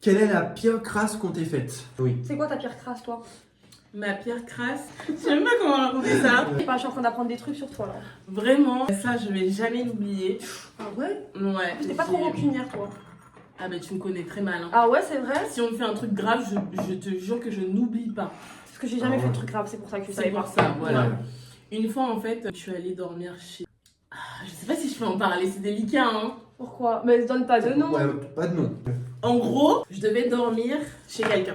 Quelle est la pire crasse qu'on t'ait faite? Oui. C'est quoi ta pire crasse, toi? Ma pire crasse, je sais même pas comment raconter ça. Je suis en train d'apprendre des trucs sur toi là. Vraiment, ça je vais jamais l'oublier. Ah ouais? Ouais. T'es pas trop rancunière, toi. Ah bah tu me connais très mal. Hein. Ah ouais, c'est vrai? Si on me fait un truc grave, je te jure que je n'oublie pas. Parce que j'ai jamais fait de truc grave, c'est pour ça que je C'est savais pour pas. ça, voilà. Ouais. Une fois en fait, je suis allée dormir chez... Ah, je sais pas si je peux en parler, c'est délicat hein. Pourquoi? Mais donne pas de nom. Ouais, pas de nom. En gros, je devais dormir chez quelqu'un.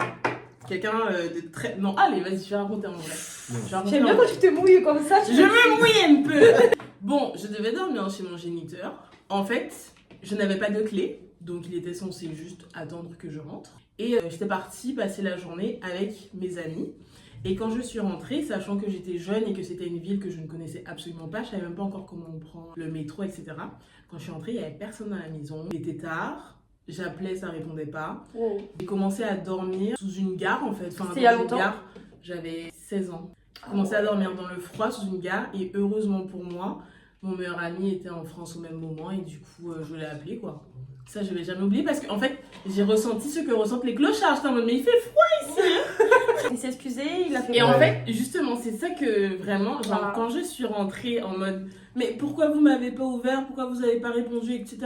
Quelqu'un de très... Non, allez, vas-y, je vais raconter en vrai. Je vais raconter J'aime en bien vrai. quand tu te mouilles comme ça. Je me mouille un peu. Bon, je devais dormir chez mon géniteur. En fait, je n'avais pas de clé, donc il était censé juste attendre que je rentre. Et j'étais partie passer la journée avec mes amis. Et quand je suis rentrée, sachant que j'étais jeune et que c'était une ville que je ne connaissais absolument pas, je savais même pas encore comment on prend le métro, etc. Quand je suis rentrée, il n'y avait personne dans la maison. Il était tard, j'appelais, ça répondait pas. Wow. J'ai commencé à dormir sous une gare en fait. C'était il y a dans une longtemps? gare, j'avais 16 ans. J'ai commencé à dormir dans le froid sous une gare et heureusement pour moi, mon meilleur ami était en France au même moment et du coup je l'ai appelé quoi. Ça je vais jamais oublier parce qu'en fait j'ai ressenti ce que ressentent les clochards. J'étais en mode mais il fait froid ici. Il s'est excusé, il a fait Et quoi? en fait justement c'est ça que vraiment genre Voilà. quand je suis rentrée en mode mais pourquoi vous m'avez pas ouvert, pourquoi vous avez pas répondu etc.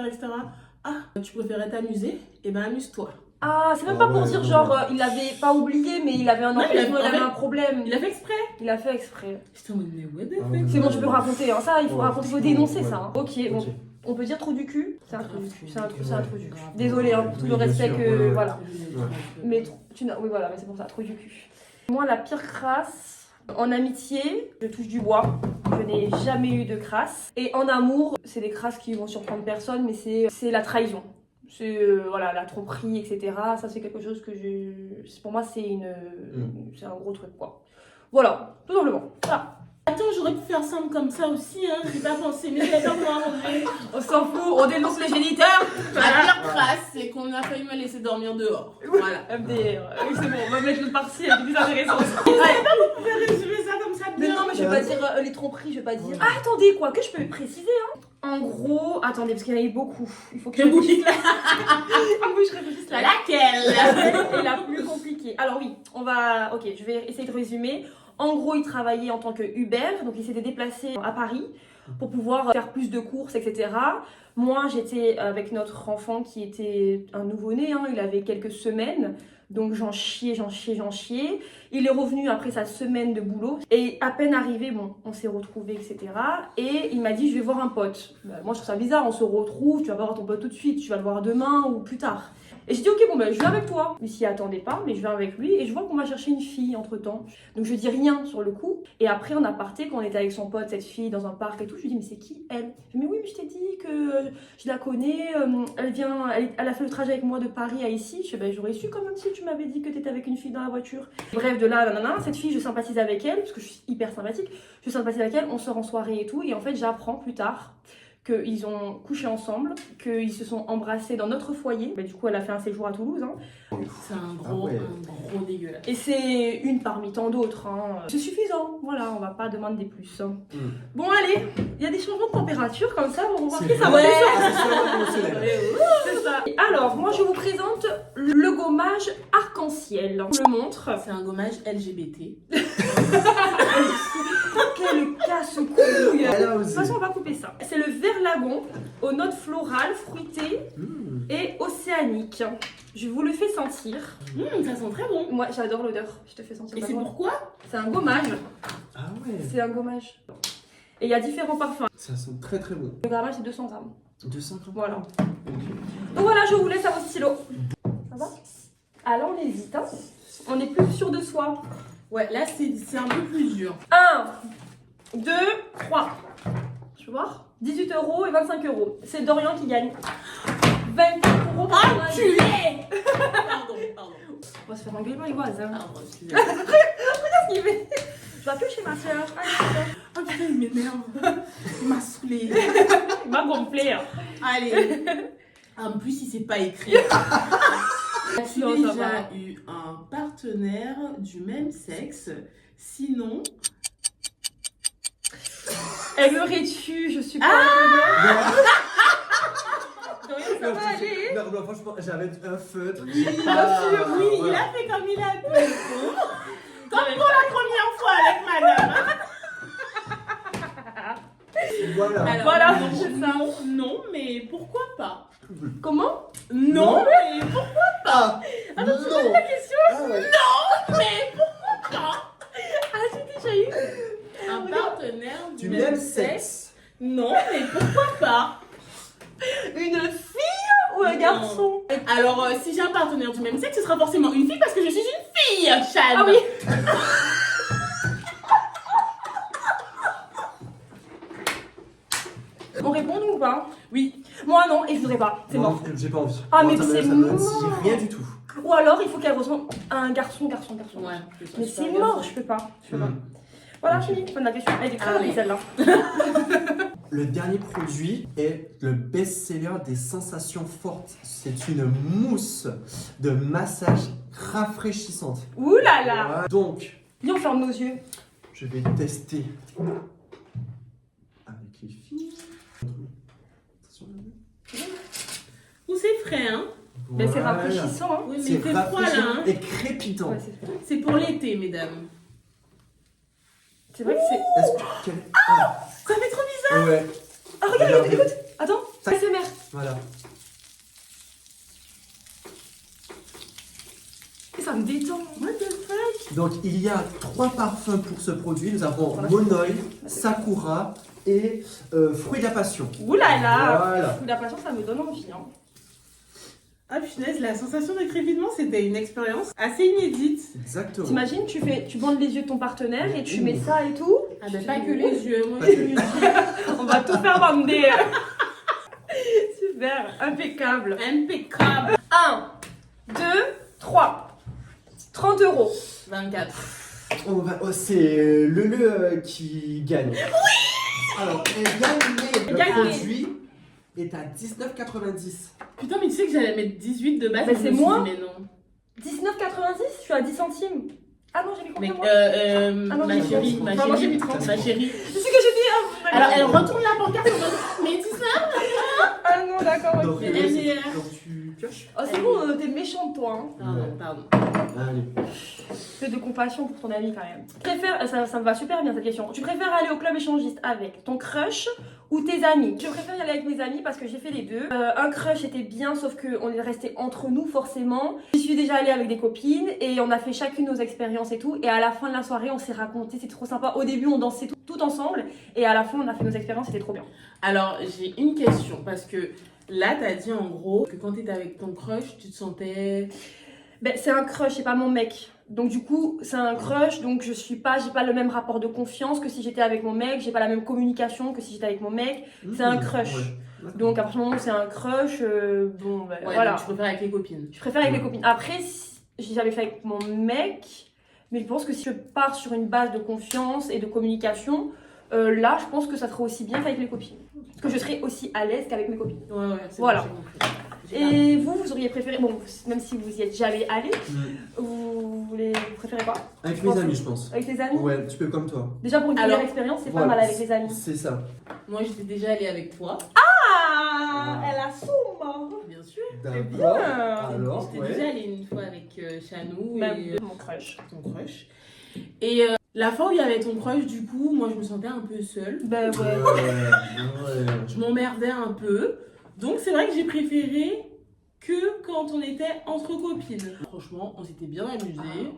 Ah tu préférais t'amuser? Et ben amuse-toi. Ah, c'est même Ah pas pour ouais, dire ouais. genre il avait pas oublié, mais il avait un Non, empêchement, il en avait fait, un problème. Il a fait exprès. Il a fait exprès. J'étais en mode mais what the Ah fuck. ouais. C'est bon, tu peux raconter, hein. Ça, il faut Ouais, raconter, il faut franchement, dénoncer ouais. ça. Hein. Ok, bon. Ok. On peut dire trou du cul? C'est un trou du cul, c'est un trou du cul. Ouais. Désolée hein, pour tout Oui, le bien respect sûr, que. ouais, ouais. Voilà. Ouais. Mais tu n'as. Oui, voilà, mais c'est pour ça, trou du cul. Moi, la pire crasse, en amitié, je touche du bois. Je n'ai jamais eu de crasse. Et en amour, c'est des crasses qui vont surprendre personne, mais c'est la trahison. C'est voilà, la tromperie, etc. Ça, c'est quelque chose que pour moi, c'est un gros truc, quoi. Voilà, tout simplement. Voilà. Attends, j'aurais pu faire simple comme ça aussi, hein. J'ai pas pensé, mais d'accord, moi, en vrai. On s'en fout, on dénonce les géniteurs. La pire crasse, c'est qu'on a failli me laisser dormir dehors. Voilà. MDR. Oui, c'est bon, on va mettre le parti, elle est plus intéressante. On peut résumer ça comme ça Mais bien. non, mais je vais pas dire les tromperies, je vais pas dire. Ah, attendez, quoi, que je peux préciser, hein. En gros, attendez, parce qu'il y en a eu beaucoup. Il faut que je réfléchisse. Il faut que je réfléchisse là. Laquelle? Et la plus compliquée. Alors oui, on va. Ok, je vais essayer de résumer. En gros, il travaillait en tant que Uber, donc il s'était déplacé à Paris pour pouvoir faire plus de courses, etc. Moi, j'étais avec notre enfant qui était un nouveau-né, hein, il avait quelques semaines, donc j'en chiais. Il est revenu après sa semaine de boulot et à peine arrivé, bon, on s'est retrouvés, etc. Et il m'a dit, je vais voir un pote. Bah, moi, je trouve ça bizarre, on se retrouve, tu vas pas voir ton pote tout de suite, tu vas le voir demain ou plus tard. Et j'ai dit, ok, bon, ben, je viens avec toi. Il s'y attendait pas, mais je viens avec lui et je vois qu'on va chercher une fille entre temps. Donc je dis rien sur le coup. Et après, en aparté, quand on était avec son pote, cette fille, dans un parc et tout, je lui dis, mais c'est qui elle? Je lui dis, mais oui, mais je t'ai dit que je la connais, elle a fait le trajet avec moi de Paris à ici. Je dis, ben, j'aurais su quand même si tu m'avais dit que t'étais avec une fille dans la voiture. Bref, de là, nanana, cette fille, je sympathise avec elle, parce que je suis hyper sympathique. Je sympathise avec elle, on sort en soirée et tout. Et en fait, j'apprends plus tard qu'ils ont couché ensemble, qu'ils se sont embrassés dans notre foyer. Bah, du coup, elle a fait un séjour à Toulouse. Hein. C'est un Ah gros, ouais. un gros dégueulasse. Et c'est une parmi tant d'autres. Hein. C'est suffisant. Voilà, on va pas demander plus. Hein. Bon, allez, il y a des changements de température comme ça. Vous remarquez, ça va Ouais. C'est ça. Alors, moi, je vous présente le gommage arc-en-ciel. Je le montre. C'est un gommage LGBT. Quel casse-couille. Elle a De toute osé. façon, on va couper ça. C'est le verlagon aux notes florales, fruitées et océaniques. Je vous le fais sentir. Ça sent très bon. Moi, j'adore l'odeur. Je te fais sentir. Et c'est d'abord. pourquoi? C'est un gommage. Ah ouais. C'est un gommage. Et il y a différents parfums. Ça sent très très bon. Le grammage, c'est 200 grammes. 200 grammes. Voilà. Donc voilà, je vous laisse à vos stylos. Ça va? Alors, on hésite. Hein. On est plus sûr de soi. Ouais, là c'est un peu plus dur. 1, 2, 3. Je peux voir? 18 € et 25 €. C'est Dorian qui gagne. 24 € par mois. Pardon. On va se faire engueuler par les voisins. Pardon, excusez-moi. Je vais plus chez ma soeur. Oh putain, il m'énerve. Il m'a saoulé. Il m'a gonflé. Hein. Allez. En plus, il sait pas écrire. As-tu Non, ça va. déjà eu un partenaire du même sexe? Sinon, Aimerais-tu, je suis pas. Ça va aller. Non, franchement, j'avais un feutre. Bien sûr, oui, il a fait comme il a pu. Comme pour la première fois avec madame. Voilà. Alors, Voilà, non, c'est ça. non, mais pourquoi pas? Comment? Non, mais pourquoi Ah Attends, tu non. poses la question? Ah ouais. mais pourquoi pas? Ah, j'ai déjà eu. Un partenaire Du même sexe. Non, mais pourquoi pas? Une fille ou un Non. garçon? Alors, si j'ai un partenaire du même sexe, ce sera forcément une fille parce que je suis une fille, Chad. Ah oui. On répond ou pas? Oui. Moi non, et je voudrais pas. C'est Non, mort. j'ai pas envie. Ah, Moi, mais ça me- c'est ça me mort. dit rien du tout. Ou alors il faut qu'elle ressemble à un garçon. Ouais. Mais c'est mort, je peux pas. Je peux pas. Hmm. Voilà, Ok. fini. Fin de la question. Elle est très Allez. rapide celle-là. Le dernier produit est le best-seller des sensations fortes. C'est une mousse de massage rafraîchissante. Ouh là là. Voilà. Donc, Viens, on ferme nos yeux. je vais tester avec les filles. Attention, Ou c'est frais, hein? Mais c'est voilà. rafraîchissant, hein. Oui, mais C'est il fait froid là, rafraîchissant hein? et crépitant. Ouais, c'est vrai. C'est pour l'été, mesdames. C'est vrai que c'est. Est-ce que... Ah, Ça fait trop bizarre. ouais, Ah, regarde, Regardez. écoute. Attends, Ça- ASMR. voilà. Et ça me détend. What the fuck? Donc, il y a 3 parfums pour ce produit. Nous avons Voilà. Monoï, Sakura et Fruit de la Passion. Ouh là là. Voilà. La passion, ça me donne envie, hein. Ah punaise, la sensation de crépitement, c'était une expérience assez inédite. Exactement. T'imagines, tu bandes les yeux de ton partenaire et tu mets ça et tout. Ah ben pas que les yeux, moi Pas je que les On va tout faire bander. Super, impeccable. impeccable. 1, 2, 3. 30 €. 24. Oh, c'est le qui gagne. Oui. Alors, elle gagne, mais le Gagne. produit est à 19,90. Putain, mais tu sais que j'allais mettre 18 de base. Mais je me c'est suis moi. dit, mais non. 19,90, je suis à 10 centimes. Ah non, j'ai mis Mais combien moi ma non, j'ai chérie, mis ma 30. Pardon, j'ai chérie, mis 30. ma chérie. C'est ce que j'ai dit. Ah, Alors elle retourne la pancarte en mode, mais 19. Ah non, d'accord, Donc, ok. Mais MDR. donc tu pioches. Oh, c'est bon, t'es méchante toi. Hein. Pardon. Allez. Fais de compassion pour ton ami quand même. Ça me va super bien cette question. Tu préfères aller au club échangiste avec ton crush ou tes amis? Je préfère y aller avec mes amis parce que j'ai fait les deux. Un crush était bien, sauf qu'on est resté entre nous forcément. Je suis déjà allée avec des copines et on a fait chacune nos expériences et tout. Et à la fin de la soirée, on s'est raconté, c'était trop sympa. Au début, on dansait tout ensemble et à la fin, on a fait nos expériences, c'était trop bien. Alors j'ai une question parce que là t'as dit en gros que quand t'étais avec ton crush, tu te sentais. Ben, c'est un crush, c'est pas mon mec. Donc du coup, c'est un crush, donc j'ai pas le même rapport de confiance que si j'étais avec mon mec, j'ai pas la même communication que si j'étais avec mon mec. C'est un crush. Ouais. Donc à partir du moment où c'est un crush, bon ben, Ouais, voilà. donc tu préfères avec les copines. Je préfère avec les copines. Après, j'avais fait avec mon mec, mais je pense que si je pars sur une base de confiance et de communication, là, je pense que ça serait aussi bien qu'avec les copines. Parce que je serais aussi à l'aise qu'avec mes copines. Ouais, c'est Voilà. bon, j'ai compris. Et vous auriez préféré, bon, même si vous y êtes jamais allé, Mm. vous préférez quoi? Avec mes amis, je pense. Avec tes amis? Ouais, tu peux comme toi. Déjà pour une Alors, première expérience, c'est voilà. pas mal avec les amis. C'est ça. Moi j'étais déjà allée avec toi, Ah, elle assume. bien sûr. D'accord. bien. Alors, J'étais ouais. déjà allée une fois avec Chanou Même et mon crush. ton crush. Et la fois où il y avait ton crush, du coup, moi je me sentais un peu seule. Ben ouais. Ouais. Je m'emmerdais un peu. Donc c'est vrai que j'ai préféré que quand on était entre copines. Franchement, on s'était bien amusés.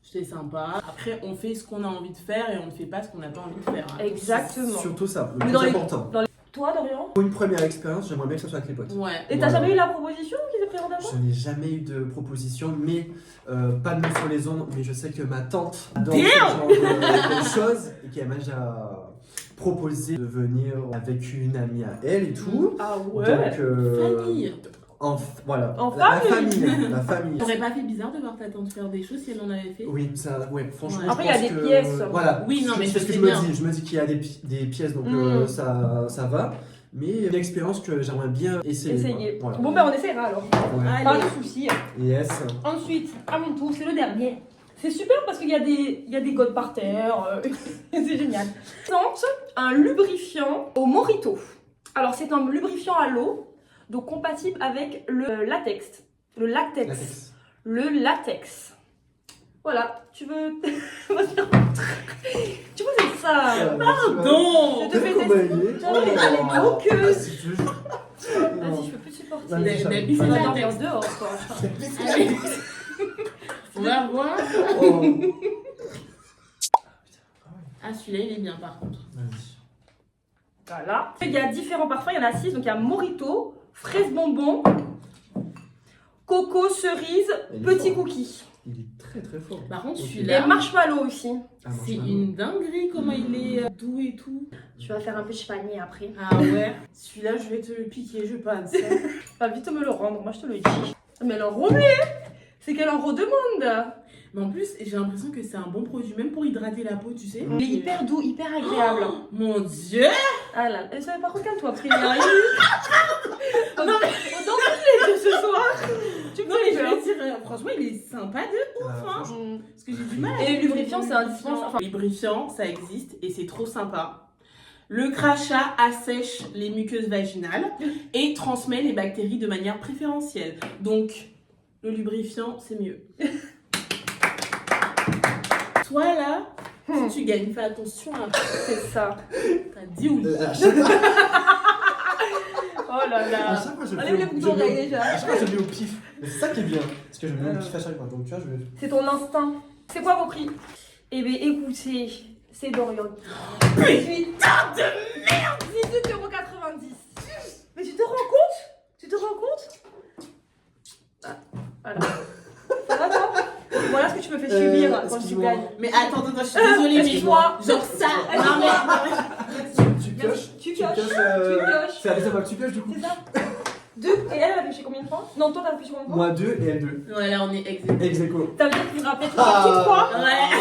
C'était sympa. Après, on fait ce qu'on a envie de faire et on ne fait pas ce qu'on n'a pas envie de faire. hein. Exactement. Surtout ça, le Mais plus dans les- important. Toi, Dorian? Pour une première expérience, j'aimerais bien que ce soit avec les potes. Ouais. Et t'as Voilà. jamais eu la proposition qui s'est présentée à toi? Je n'ai jamais eu de proposition, mais pas de mots sur les ondes, mais je sais que ma tante adore ce Damn genre de choses et qu'elle m'a déjà proposé de venir avec une amie à elle et tout. Ah Donc, Famille. voilà. En la famille. La famille. T'aurais pas fait bizarre de voir ta tante faire des choses si elle en avait fait? Oui, ça, ouais, franchement. Ouais. je Après, il y a pense des que- pièces. Voilà. Oui, non, mais c'est je ce que sais je me bien. dis. Je me dis qu'il y a des pièces, donc ça va. Mais une expérience que j'aimerais bien essayer. Essayer. Voilà. Bon, ben on essaiera alors. Ouais. Pas de soucis. Yes. Ensuite, à mon tour, c'est le dernier. C'est super parce qu'il y a des godes par terre. C'est génial. Tente un lubrifiant au Morito. Alors, c'est un lubrifiant à l'eau. donc compatible avec le latex. Le latex. Latex. Le latex. Voilà, tu veux. Tu vois, c'est ça. Pardon. Je te fais Comment tester. il est J'en ai avec Oh. aucune. Ah, si tu veux. Vas-y, je peux plus te supporter. Non, mais Mais- ça- mais- On va c'est dormir latex. dehors, quoi. Allez. On va voir. Oh. Ah, celui-là, il est bien par contre. Vas-y. Voilà. Il y a différents parfums, il y en a 6. Donc il y a Morito, fraise bonbon, coco, cerise, Il est petit fort. cookie. Il est très très fort. Par contre, Ok. Et celui-là, marshmallow aussi. Ah, c'est marshmallow. une dinguerie comment il est doux et tout. Tu vas faire un peu de panier après. Ah ouais. Celui-là, je vais te le piquer, je pense. Va vite me le rendre, moi je te le dis. Mais alors, Romé, c'est qu'elle en redemande. Mais en plus, j'ai l'impression que c'est un bon produit, même pour hydrater la peau, tu sais. Il est hyper doux, hyper agréable. Mon Dieu. Ah là, par contre, calme-toi, après il y a non, mais on dort les deux ce soir. Tu me Non mais fais je peur. vais dire, franchement, il est sympa de ouf, Ah, hein. franchement. Parce que j'ai du mal. Et les lubrifiants, c'est indispensable. Enfin, Les lubrifiants, ça existe et c'est trop sympa. Le crachat assèche les muqueuses vaginales et transmet les bactéries de manière préférentielle. Donc, le lubrifiant, c'est mieux. Toi là, si tu gagnes, fais attention à c'est ça. t'as dit oui. À chaque Oh là à là. chaque fois, je Enlève les bouts d'oreilles déjà. À chaque fois, je mets au pif. Mais c'est ça qui est bien. Parce que je mets au pif à chaque fois. Donc, tu vois, je vais. C'est ton instinct. C'est quoi vos prix? Eh bien, écoutez, c'est Dorian. Putain de merde. 18,90 €. Mais tu te rends compte? Tu te rends compte? Ah, voilà. Ça va toi? Voilà ce que tu me fais subir quand tu excuse-moi. gagnes. Mais attends, je suis désolée, mais Excuse-moi. genre ça. Non mais. Tu pioches. Tu pioches. Tu pioches. C'est la deuxième fois que tu pioches, du coup. C'est ça? 2. Et elle a pioché combien de fois? Non, toi t'as pioché combien de fois? Moi 2 et elle 2. Voilà, on est ex. Ex aequo. Ça veut dire qu'il y aura peut-être Ah. une petite fois. Ouais. Une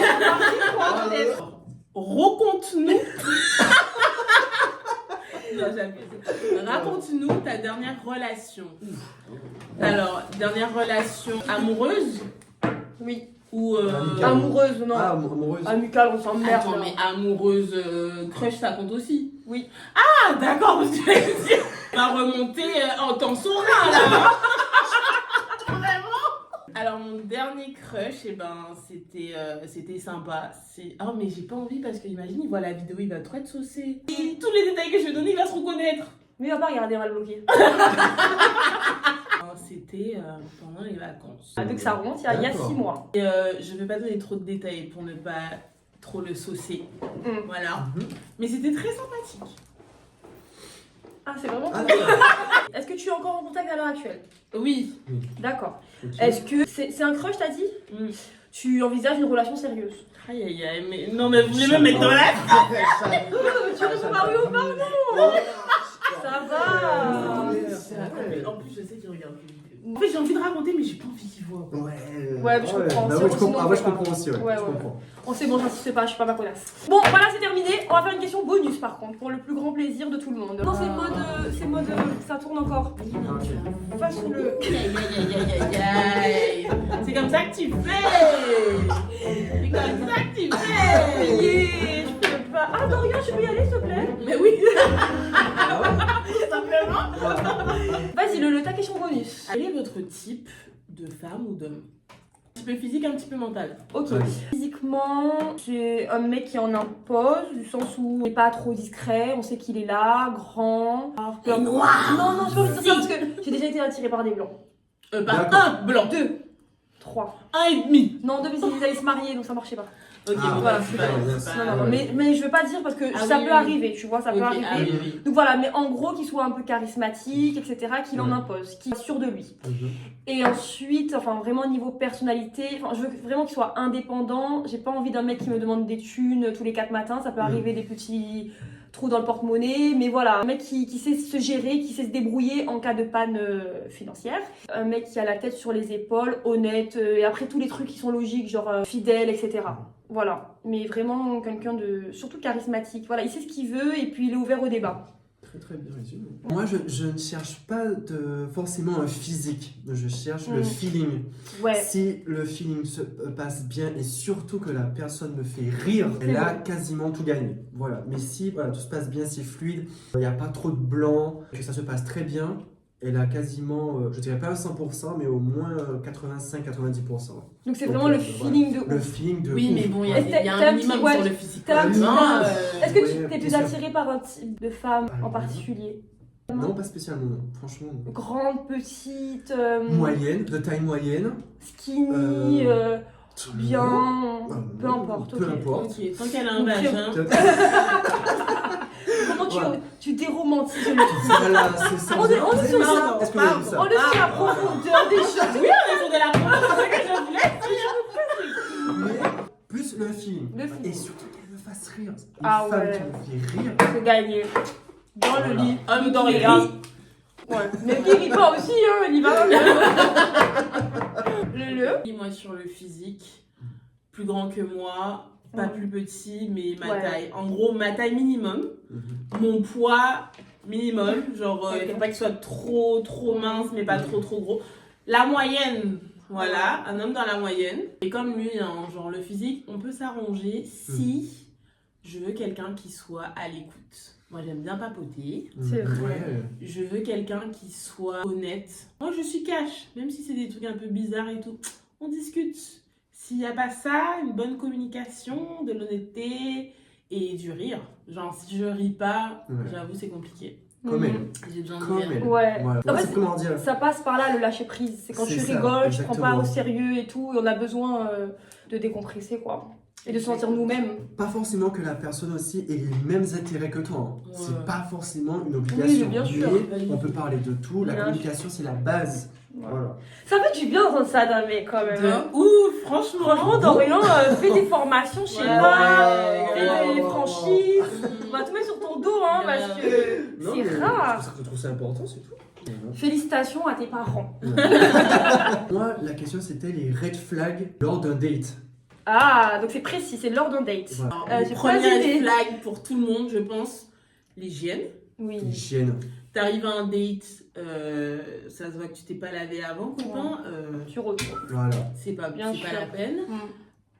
petite fois peut-être. Raconte-nous. Non, j'abuse. Raconte-nous ta dernière relation. Alors, dernière relation amoureuse Oui. ou Amicale. Amoureuse, non. Ah, amoureuse. Amicale, on s'emmerde. Attends, mais amoureuse crush, ça compte aussi. Oui. Ah, d'accord, parce que je vais dire, on va remonter en temps son rein, là. Vraiment. Alors, mon dernier crush, eh ben, c'était sympa. Oh, mais j'ai pas envie parce que, imagine, il voit la vidéo, il va trop être saucé. Et tous les détails que je vais donner, il va se reconnaître. Mais il va pas regarder mal bloqué. C'était pendant les vacances. Ah, donc ça remonte il y a 6 mois. Et, je vais pas donner trop de détails pour ne pas trop le saucer. Voilà. Mhm. Mais c'était très sympathique. Ah, c'est vraiment Ah, cool. Est-ce que tu es encore en contact à l'heure actuelle? Oui. D'accord. ok. Est-ce que c'est un crush, t'as dit? Mm. Tu envisages une relation sérieuse? Aïe aïe aïe, mais non, mais vous voulez me mettre dans la. Tu réponds pas oui ou pas non? Ça va. En plus, je sais qu'il regarde les vidéos. En fait, j'ai envie de raconter, mais j'ai pas envie qu'il voit. Ouais, Ouais, mais je comprends. Bah, C'est ouais, je sinon, comprends. on Ah, ouais, peut je pas. comprends aussi. Ouais, Ouais, je ouais. comprends. On sait, bon, j'insiste pas, je suis pas ma connasse. Bon, voilà, c'est terminé. On va faire une question bonus par contre, pour le plus grand plaisir de tout le monde. Non, c'est mode, ça tourne encore. Pas sur le. Aïe aïe aïe aïe aïe. C'est comme ça que tu fais. C'est comme ça que tu fais. Yeah, je peux pas. Ah, Dorian, je peux y aller, s'il te plaît? Mais oui. Ah ouais. Tout simplement. Vas-y, ta question bonus. Quel est votre type de femme ou d'homme? Un petit peu physique, un petit peu mental. Ok. Allez. Physiquement, c'est un mec qui en impose, du sens où il n'est pas trop discret, on sait qu'il est là, grand. Et noir. Non, non, je peux pas dire ça parce que j'ai déjà été attirée par des blancs. Par D'accord. un blanc. 2, 3. 1,5. Non, 2, mais ils allaient se marier, donc ça marchait pas. Ok, Ah, bon, voilà, bah, c'est c'est pas- pas- c'est c'est pas- Non, non, non, ouais. mais je veux pas dire parce que Ah ça oui, peut oui. arriver, tu vois, ça peut Ok, arriver. ah oui, oui. Donc voilà, mais en gros, qu'il soit un peu charismatique, etc., qu'il en Ouais. impose, qu'il soit sûr de lui. Mhm. Et ensuite, enfin vraiment niveau personnalité, enfin je veux vraiment qu'il soit indépendant. J'ai pas envie d'un mec qui me demande des thunes tous les 4 matins. Ça peut arriver des petits trous dans le porte-monnaie, mais voilà, un mec qui sait se gérer, qui sait se débrouiller en cas de panne financière. Un mec qui a la tête sur les épaules, honnête, et après tous les trucs qui sont logiques, genre fidèle, etc. Voilà, mais vraiment quelqu'un de surtout charismatique. Voilà, il sait ce qu'il veut et puis il est ouvert au débat. Très très bien résumé. Moi, je ne cherche pas forcément un physique. Je cherche le feeling. Ouais. Si le feeling se passe bien et surtout que la personne me fait rire, C'est elle a bon. quasiment tout gagné. Voilà. Mais si voilà, tout se passe bien, c'est fluide, il n'y a pas trop de blanc, que ça se passe très bien, elle a quasiment, je dirais pas à 100%, mais au moins 85-90%. Donc c'est Donc, vraiment le voilà. feeling de Le ouf. feeling de Oui, ouf. mais bon, il y a, Est-ce que il y a t'as un un petit- minimum ouais, sur le physique. t'as un quand petit- même, hein, Est-ce que Ouais, tu t'es bien plus sûr. attiré par un type de femme Ah, en oui. particulier? Non, pas spécialement, non. Franchement. Non. Grande, petite, Moyenne, de taille moyenne. skinny, bien, peu non, importe. Peu ok. importe. Ok, tant qu'elle a un Donc, vagin. Comment Voilà. tu déromanticises le truc? Voilà, c'est ça. On est- on est sur ça. ça. Est-ce que vous avez vu ça? On est sur la profondeur des choses. Oui, on est sur de la promo, c'est ce que je voulais dire. Mais plus le film. Le film. Et surtout qu'elle me fasse rire. Une Ah femme ouais. qui me fait rire. C'est gagné. Dans le Voilà. lit, Homme dans qui les gars. rit. Ouais. Mais qui rit pas aussi, hein, il y va. Le. Moi, sur le physique, plus grand que moi, pas Ouais. plus petit, mais ma Ouais. taille. En gros, ma taille minimum, Mhm. mon poids minimum. Genre, il Ok. faut pas qu'il soit trop mince, mais pas trop gros. La moyenne, voilà, un homme dans la moyenne. Et comme lui, hein, genre le physique, on peut s'arranger si je veux quelqu'un qui soit à l'écoute. Moi, j'aime bien papoter. C'est vrai. Ouais. Je veux quelqu'un qui soit honnête. Moi, je suis cash, même si c'est des trucs un peu bizarres et tout. On discute. S'il n'y a pas ça, une bonne communication, de l'honnêteté et du rire. Genre, si je ris pas, Ouais. j'avoue, c'est compliqué. Comme elle. J'ai besoin de Comme rire. elle. Ouais. Voilà. En fait, C'est comment dire. Ça passe par là, le lâcher prise. C'est quand C'est tu ça, rigoles, tu prends pas exactement. au sérieux et tout, et on a besoin de décompresser, quoi. Et de se sentir nous-mêmes. Pas forcément que la personne aussi ait les mêmes intérêts que toi. Hein. Ouais. C'est pas forcément une Oui, obligation. mais bien sûr. Mais on peut parler de tout. La Bien communication, c'est la base. Ouais. Voilà. Ça fait du bien d'entendre ça d'un mec, quand même. hein. De ouf, franchement. Franchement, Dorian fait des formations chez Ouais, moi, ouais, fait des ouais. franchises. On va tout mettre sur ton dos, hein, parce que Non, mais c'est rare. Je trouve ça important, c'est tout. Mais non. Félicitations à tes parents. Moi, la question c'était les red flags lors d'un date. Ah, donc c'est précis, c'est lors d'un date. Voilà. J'ai pas Première d'idée. flag pour tout le monde, je pense, l'hygiène. Oui. Hygiène. T'arrives à un date, ça se voit que tu t'es pas lavé avant, copain. Tu retournes. Voilà. C'est pas, Bien c'est pas sûr. la peine. Mm.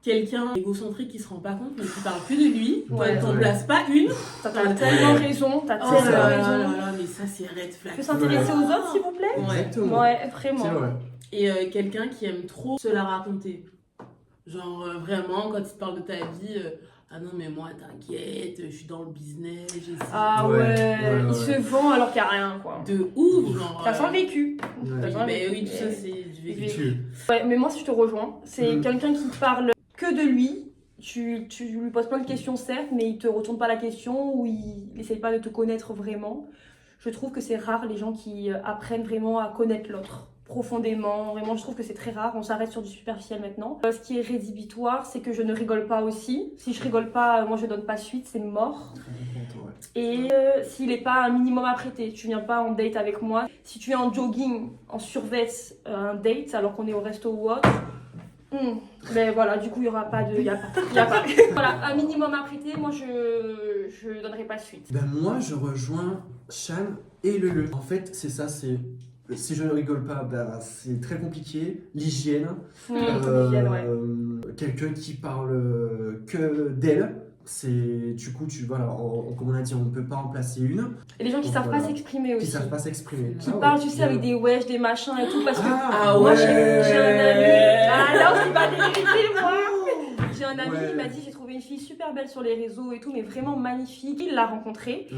Quelqu'un égocentrique qui se rend pas compte, mais qui parle que de lui. Ouais. T'en Ouais. places pas une. T'as tellement raison, t'as Oh tellement là là raison. là là, mais ça c'est red flag. Tu peux s'intéresser aux autres, s'il vous plaît? Ouais. Exactement. Ouais, C'est vraiment. vrai. Et quelqu'un qui aime trop se la raconter. Genre vraiment, quand il te parle de ta vie, ah non mais moi t'inquiète, je suis dans le business, j'ai ça. Ah Ouais, ouais, ouais, il ouais. se vend alors qu'il n'y a rien, quoi. De ouf, genre. Ça sent le vécu. Ouais. Ça sent le Mais vécu. oui, tout ça c'est du vécu. Tu- Ouais, mais moi, si je te rejoins, c'est Mm. quelqu'un qui parle que de lui. Tu lui poses plein de questions, certes, mais il te retourne pas la question ou il n'essaye pas de te connaître vraiment. Je trouve que c'est rare les gens qui apprennent vraiment à connaître l'autre profondément. Vraiment, je trouve que c'est très rare. On s'arrête sur du superficiel maintenant. Ce qui est rédhibitoire, c'est que je ne rigole pas aussi. Si je rigole pas, moi je donne pas suite, c'est mort. Très important, ouais. Et s'il n'est pas un minimum apprêté, tu viens pas en date avec moi. Si tu es en jogging, en survêt, un date, alors qu'on est au resto ou autre, mais voilà, du coup, il n'y aura pas de. Y a pas. Voilà, un minimum apprêté, moi je donnerai pas suite. Ben moi, je rejoins Chan et le. En fait, c'est ça, c'est. Si je ne rigole pas, ben, c'est très compliqué. L'hygiène. Hygiène, ouais. Quelqu'un qui parle que d'elle. C'est du coup, voilà, comme on a dit, on ne peut pas en placer une. Et les gens qui Donc, savent voilà. pas s'exprimer Qui aussi. savent pas s'exprimer. Qui Ah ouais. parlent, tu sais, avec des wesh, des machins et tout, parce que. Ah, Moi, ouais. j'ai un ami. Ah, là, il va détester, moi. J'ai un ami, Ouais. il m'a dit j'ai trouvé une fille super belle sur les réseaux et tout, mais vraiment magnifique. Il l'a rencontrée.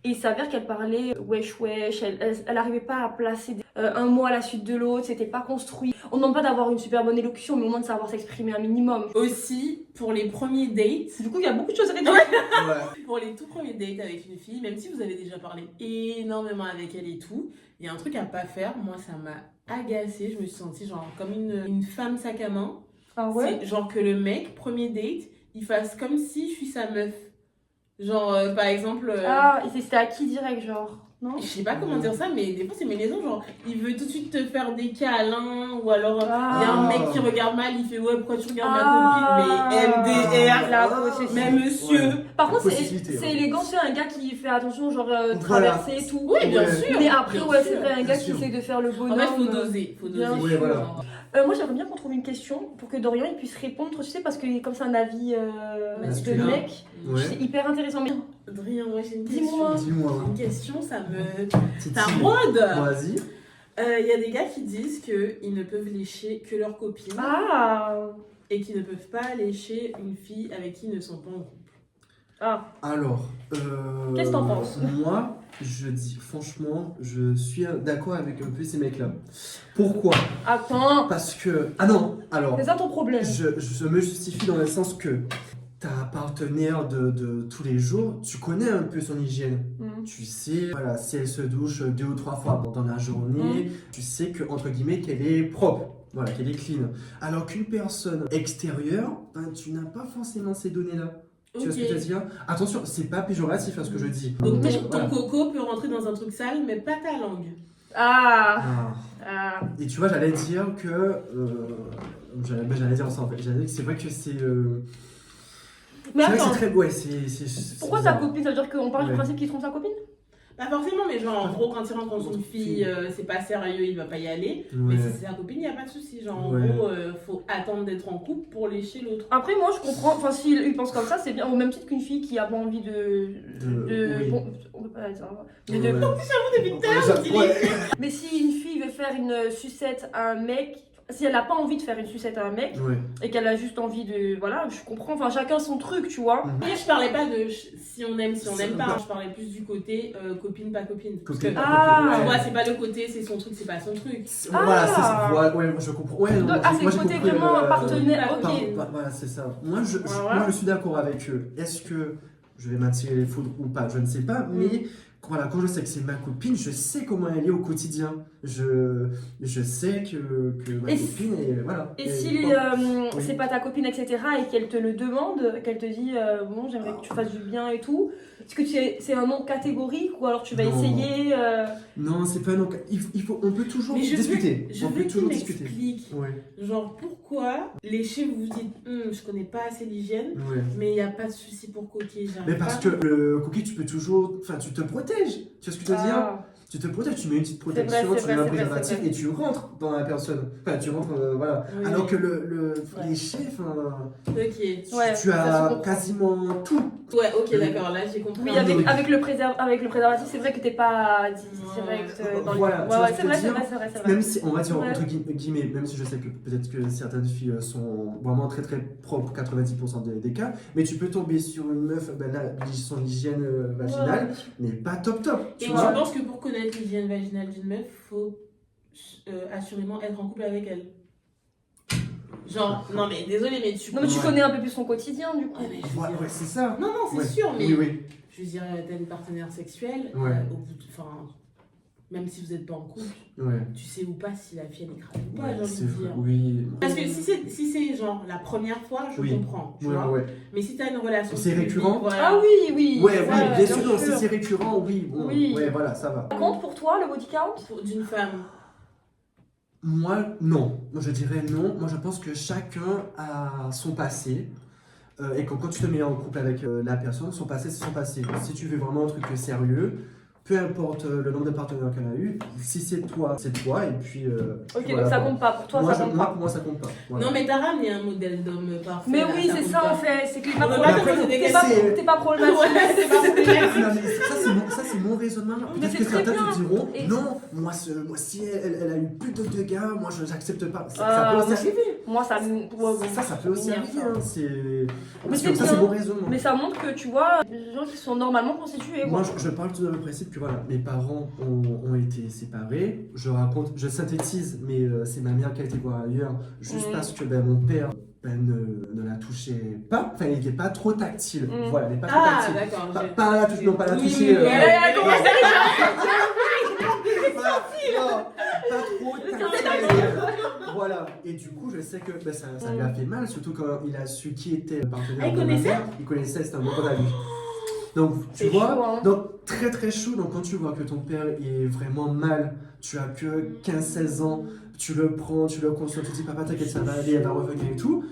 Et il s'avère qu'elle parlait wesh wesh, elle arrivait pas à placer un mot à la suite de l'autre, c'était pas construit. On ne demande pas d'avoir une super bonne élocution, mais au moins de savoir s'exprimer un minimum. Aussi, pour les premiers dates, Du coup, il y a beaucoup de choses à dire. Ouais. pour les tout premiers dates avec une fille, même si vous avez déjà parlé énormément avec elle et tout, il y a un truc à pas faire. Moi, ça m'a agacée. Je me suis sentie genre comme une femme sac à main. Ah ouais? C'est genre que le mec, premier date, il fasse comme si je suis sa meuf. Genre, par exemple. Ah, et c'était à qui direct, genre? Non? Je sais pas comment dire ça, mais des fois c'est mes maisons, genre il veut tout de suite te faire des câlins, ou alors il y a un mec qui regarde mal, il fait ouais pourquoi tu regardes ma copine, mais MDR, La possession. mais monsieur. Ouais. Par contre, Possibilité, c'est hein. élégant, c'est un gars qui fait attention, genre Voilà. traverser et tout. Oui, bien Ouais. sûr. Mais après, bien ouais, sûr. c'est vrai, un gars bien qui sûr. essaie de faire le bonhomme. En fait, faut doser, faut doser. Bien sûr. Genre, Voilà. Moi, j'aimerais bien qu'on trouve une question pour que Dorian il puisse répondre, tu sais, parce que comme c'est un avis de Masculin. mec, Ouais. c'est hyper intéressant. Mais Adrien, moi j'ai une question. Dis-moi. Dis-moi. Une question, ça me Titi. taraude. Vas-y. Il y a des gars qui disent qu'ils ne peuvent lécher que leurs copines Ah. et qu'ils ne peuvent pas lécher une fille avec qui ils ne sont pas en couple. Ah. Alors, Qu'est-ce que t'en penses? Moi, je dis franchement, je suis d'accord avec un peu ces mecs-là. Pourquoi? Attends. Parce que... Ah non, alors, C'est ça ton problème. je me justifie dans le sens que ta partenaire de tous les jours, tu connais un peu son hygiène. Tu sais, voilà, si elle se douche 2 ou 3 fois dans la journée, tu sais que, entre guillemets, qu'elle est propre. Voilà, qu'elle est clean. Alors qu'une personne extérieure, ben, tu n'as pas forcément ces données-là. Tu vois ce que je veux dire? Attention, c'est pas péjoratif à ce que je dis. Donc Mais ton coco peut rentrer dans un truc sale, mais pas ta langue. Ah. Ah. Ah. Et tu vois, j'allais dire que... j'allais dire ça en fait. J'allais dire que c'est vrai que c'est... Mais c'est vrai que attends. c'est très... Ouais, c'est Pourquoi ta bizarre. copine? Ça veut dire qu'on parle du Ouais. principe qu'il trompe sa copine? Pas forcément, mais genre en gros, quand il rencontre une fille, c'est pas sérieux, il va pas y aller. Mais Ouais. si c'est sa copine, il n'y a pas de souci. Genre en Ouais. gros, faut attendre d'être en couple pour lécher l'autre. Après, moi, je comprends. Enfin, s'il pense comme ça, c'est bien. Au même titre qu'une fille qui a pas envie Oui. Bon, on peut pas dire ça. Mais, Ouais. Depuis tout à l'heure, je dis Ouais. mais si une fille veut faire une sucette à un mec, si elle a pas envie de faire une sucette à un mec Ouais. et qu'elle a juste envie de. Voilà, je comprends. Enfin, chacun son truc, tu vois. Mhm. Mais je parlais pas de si on aime, si on C'est n'aime pas. pas- Je parlais plus du côté copine, pas copine. Parce Copine, que, pas Ah. copine, tu ouais. vois, c'est pas le côté, c'est son truc, c'est pas son truc. Voilà, c'est ça. Ah. Voilà, ouais, je comprends. Ouais, non, Donc, moi, c'est j'ai le côté compris, vraiment partenaire. par- Ok. Voilà, c'est ça. Moi, Ouais. moi, je suis d'accord avec eux. Est-ce que je vais m'attirer les foudres ou pas? Je ne sais pas, mais voilà, quand je sais que c'est ma copine, je sais comment elle est au quotidien. Je sais que ma Et copine est... Voilà. Et elle est si propre. Oui. c'est pas ta copine, etc., et qu'elle te le demande, qu'elle te dit bon, j'aimerais que tu fasses du bien et tout, est-ce que c'est un nom catégorique ou alors tu vas Non. essayer Non, c'est pas non. On peut toujours Mais je discuter. veux On peut qu'il toujours discuter. m'explique. Ouais, Genre, pourquoi lécher, vous vous dites, je connais pas assez l'hygiène, ouais. mais il n'y a pas de souci pour coquiller. Mais parce que le cookie, tu peux toujours. Enfin, tu te protèges. Tu vois ce que je veux dire? Ah. Tu te protèges, tu mets une petite vrai, protection, c'est tu mets vrai, un c'est vrai, préservatif c'est vrai. et tu rentres dans la personne. Enfin, tu rentres, voilà. Oui, Alors oui. que Ouais. les chefs, Ok. Ouais, tu ça se as comprend. quasiment tout. Ouais, ok, Oui. d'accord, là j'ai compris. Oui, avec le préservatif, c'est vrai que t'es pas direct dans Voilà, le. tu vois Ouais, ce c'est que vrai, je c'est veux vrai, dire c'est vrai, c'est vrai. Même si, on va dire Ouais. entre guillemets, même si je sais que peut-être que certaines filles sont vraiment très très propres, 90% des cas, mais tu peux tomber sur une meuf, ben là, son hygiène vaginale n'est pas top top. Et Tu tu vois penses que pour connaître l'hygiène vaginale d'une meuf, faut assurément être en couple avec elle? Genre, non mais désolé, mais tu. Non, mais tu Ouais. connais un peu plus son quotidien du coup. Ouais, mais je veux Ouais, dire- ouais, c'est ça. Non, non, c'est Ouais. sûr, mais Oui, oui. je veux dire, t'as une partenaire sexuelle, Ouais. au bout de. Enfin, même si vous n'êtes pas en couple, Ouais. tu sais ou pas si la fille elle est crade ou pas, Ouais, j'ai envie c'est de vrai. dire. Oui. Parce que si c'est genre la première fois, je Oui. comprends, tu Ouais, vois. ouais. Mais si t'as une relation. C'est publique, récurrent voilà. Ah oui, oui. Ouais, ça, oui, bien sûr, non, si sûr. c'est récurrent, oui. Bon, Oui. Ouais, voilà, ça va. Ça compte pour toi le body count? D'une femme. Moi, non. Moi, je dirais non. Moi, je pense que chacun a son passé. Et quand tu te mets en couple avec la personne, son passé, c'est son passé. Si tu veux vraiment un truc sérieux, peu importe le nombre de partenaires qu'elle a eu, si c'est toi, c'est toi. Et puis. Ok, voilà, donc ça quoi. compte pas. Pour toi, Moi, ça compte moi, pas. pour moi, ça compte pas. Voilà. Non, mais t'as ramené un modèle d'homme parfait. Mais là, oui, c'est compte ça pas. en fait. C'est que t'es pas On peut pas problématique. poser des T'es pas- questions. T'es pas problématique. Ouais, c'est pas problématique. Non, mais ça, c'est mon raisonnement. Mais Peut-être c'est que très certains bien. te diront Et- non, moi, si elle a eu plus de dégâts, moi, je n'accepte pas. Ça Ah, peut aussi moi, arriver. Moi, ça me. Ouais, ouais. Ça peut aussi Merde, arriver. ça. Hein. C'est. Mais Parce c'est que ça, bien. c'est mon raisonnement. Mais ça montre que tu vois, des gens qui sont normalement constitués. Moi, Quoi. je parle tout dans le principe que voilà, mes parents ont été séparés. Je synthétise, mais c'est ma mère qui a été voir ailleurs, juste parce que mon père ne la touchait pas. Enfin, il n'était pas trop tactile. Mm. Voilà, il n'est pas trop Ah, tactile. d'accord. Pas la toucher, non, pas la Oui, toucher. oui, oui. Comment ça Voilà, pas trop tactile. Voilà. Et du coup, je sais que ça lui a fait mal, surtout quand il a su qui était le partenaire Ah, il de ma connaissait mère. Il connaissait, c'était un bon pote à lui. Donc, tu C'est vois, chaud, hein. donc très très chaud. Donc, quand tu vois que ton père est vraiment mal, tu as que 15-16 ans, tu le prends, tu le consoles, tu te dis papa, t'inquiète, ça va aller, elle va revenir et tout.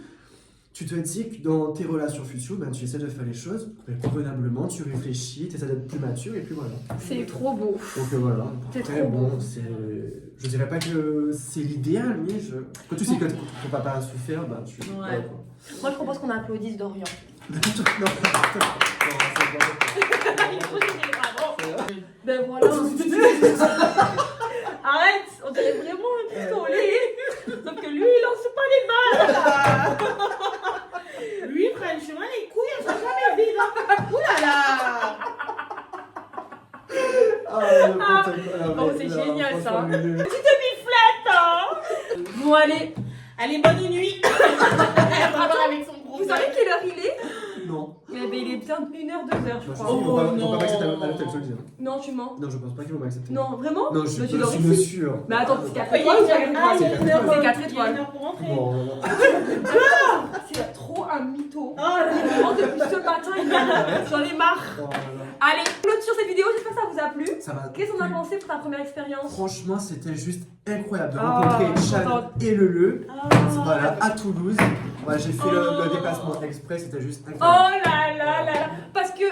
Tu te dis que dans tes relations futures, tu essaies de faire les choses convenablement, tu réfléchis, tu essaies d'être plus mature et puis voilà. C'est trop beau. Donc voilà. C'est Après, trop bon, beau. je dirais pas que c'est l'idéal, mais quand tu sais que ton papa a souffert, tu. Ouais. voilà, quoi. Moi, je propose qu'on applaudisse Dorian. Non, c'est Il est trop gêné, bravo. Ben voilà. Arrête, on dirait vraiment un pistolet. Sauf que lui, il lance pas les balles. Lui, franchement, les couilles, elles sont jamais vides. Hein. Ouh là là. Oh, c'est génial, ça. Petite demi-flette, hein. Bon, allez. Allez, bonne nuit. Elle va voir avec son gros. Vous savez quelle heure il est? Non. Eh ben, il est bien 1h, 2h, je Moi, je crois. sais qu'ils vont pas non. m'accepter à l'hôtel, je te le dis. Non, tu mens. Non, je pense pas qu'ils vont m'accepter. Non, vraiment? Non, je Mais tu suis dors suis ici. sûr. Mais attends, c'est 4 Ah, il y a étoiles ou une heure, c'est 4 étoiles? C'est 4 il y a étoiles. une heure pour rentrer. Non, non, non. C'est trop un mytho. Oh là là. Vraiment, depuis ce matin, j'en ai marre. Oh là là. Allez, clôture cette vidéo, j'espère que ça vous a plu. Ça va. Qu'est-ce qu'on a pensé pour ta première expérience? Franchement, c'était juste incroyable de Ah, rencontrer Chan contente. et Lele. Ah. Voilà, à Toulouse. Voilà, j'ai fait le déplacement exprès, c'était juste Oh incroyable. là là là là. Parce que,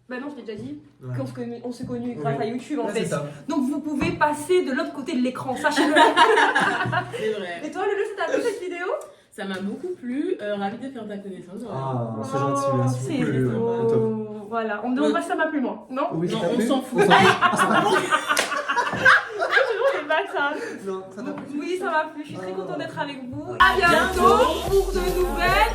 bah non, je l'ai déjà dit, Ouais. on s'est connus grâce Oui. à YouTube en Ouais, fait. c'est ça. Donc vous pouvez passer de l'autre côté de l'écran, sachez-le. C'est vrai. Et toi, Lele, ça t'a plu cette vidéo? Ça m'a beaucoup plu. Ravie de faire ta connaissance. Ah, c'est gentil, merci C'est beaucoup. Lele. beau. Top. Voilà, on me demande pas si ça m'a plu moi, non? Oui, ça Non, t'a on plu s'en fout. On Toujours les bâtards. Non, ça t'a plu Oui, ça m'a plu, je suis très contente d'être avec vous. À bientôt pour de nouvelles